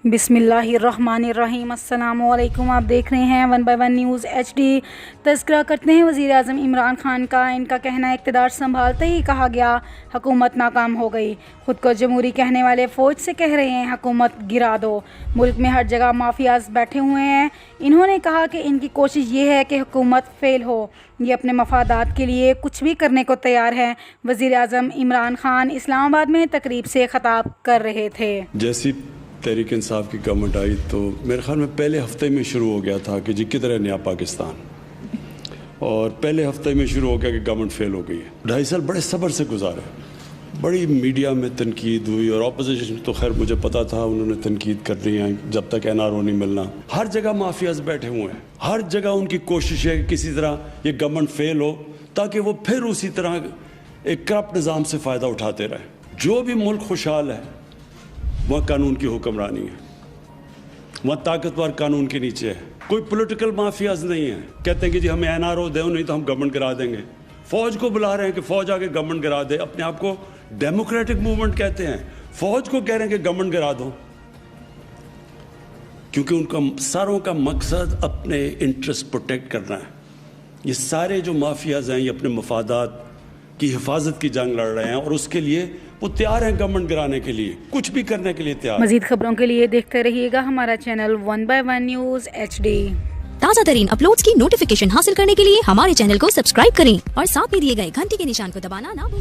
बिस्मिल्लाहिर्रहमानिर्रहीम। अस्सलामुअलैकुम। आप देख रहे हैं 1 बाय 1 न्यूज़ HD। तज़किरा करते हैं वज़ीर आज़म इमरान खान का। इनका कहना है इक़्तिदार संभालते ही कहा गया हुकूमत नाकाम हो गई। ख़ुद को जमहूरी कहने वाले फ़ौज से कह रहे हैं हुकूमत गिरा दो। मुल्क में हर जगह माफियाज बैठे हुए हैं। इन्होंने कहा कि इनकी कोशिश ये है कि हुकूमत फ़ेल हो। ये अपने मफादात के लिए कुछ भी करने को तैयार है। वज़ीर आज़म इमरान खान इस्लामाबाद में तकरीब से ख़िताब कर रहे थे। जैसी तहरीक इंसाफ की गवर्नमेंट आई तो मेरे ख्याल में पहले हफ्ते में शुरू हो गया था कि जी किधर है नया पाकिस्तान, और पहले हफ्ते में शुरू हो गया कि गवर्नमेंट फेल हो गई है। 2.5 साल बड़े सब्र से गुजारे, बड़ी मीडिया में तनकीद हुई और अपोजिशन तो खैर मुझे पता था उन्होंने तनकीद करनी है जब तक NRO नहीं मिलना। हर जगह माफियाज बैठे हुए हैं, हर जगह उनकी कोशिश है कि किसी तरह ये गवर्नमेंट फेल हो ताकि वो फिर उसी तरह एक करप्ट निज़ाम से फ़ायदा उठाते रहें। जो भी मुल्क खुशहाल है वहाँ कानून की हुक्मरानी है, वहाँ ताकतवर कानून के नीचे है, कोई पॉलिटिकल माफियाज नहीं है। कहते हैं कि जी हमें NRO दो नहीं तो हम गवर्नमेंट गिरा देंगे। फौज को बुला रहे हैं कि फौज आके गवर्नमेंट गिरा दे। अपने आप को डेमोक्रेटिक मूवमेंट कहते हैं, फौज को कह रहे हैं कि गवर्नमेंट गिरा दो, क्योंकि उनका सारों का मकसद अपने इंटरेस्ट प्रोटेक्ट करना है। ये सारे जो माफियाज हैं ये अपने मफादात की हिफाजत की जंग लड़ रहे हैं और उसके लिए वो तैयार हैं गवर्नमेंट गिराने के लिए, कुछ भी करने के लिए तैयार। मज़ीद खबरों के लिए देखते रहिएगा हमारा चैनल 1 बाय 1 न्यूज़ HD। ताज़ा तरीन अपलोड्स की नोटिफिकेशन हासिल करने के लिए हमारे चैनल को सब्सक्राइब करें और साथ में दिए गए घंटी के निशान को दबाना ना भूलें।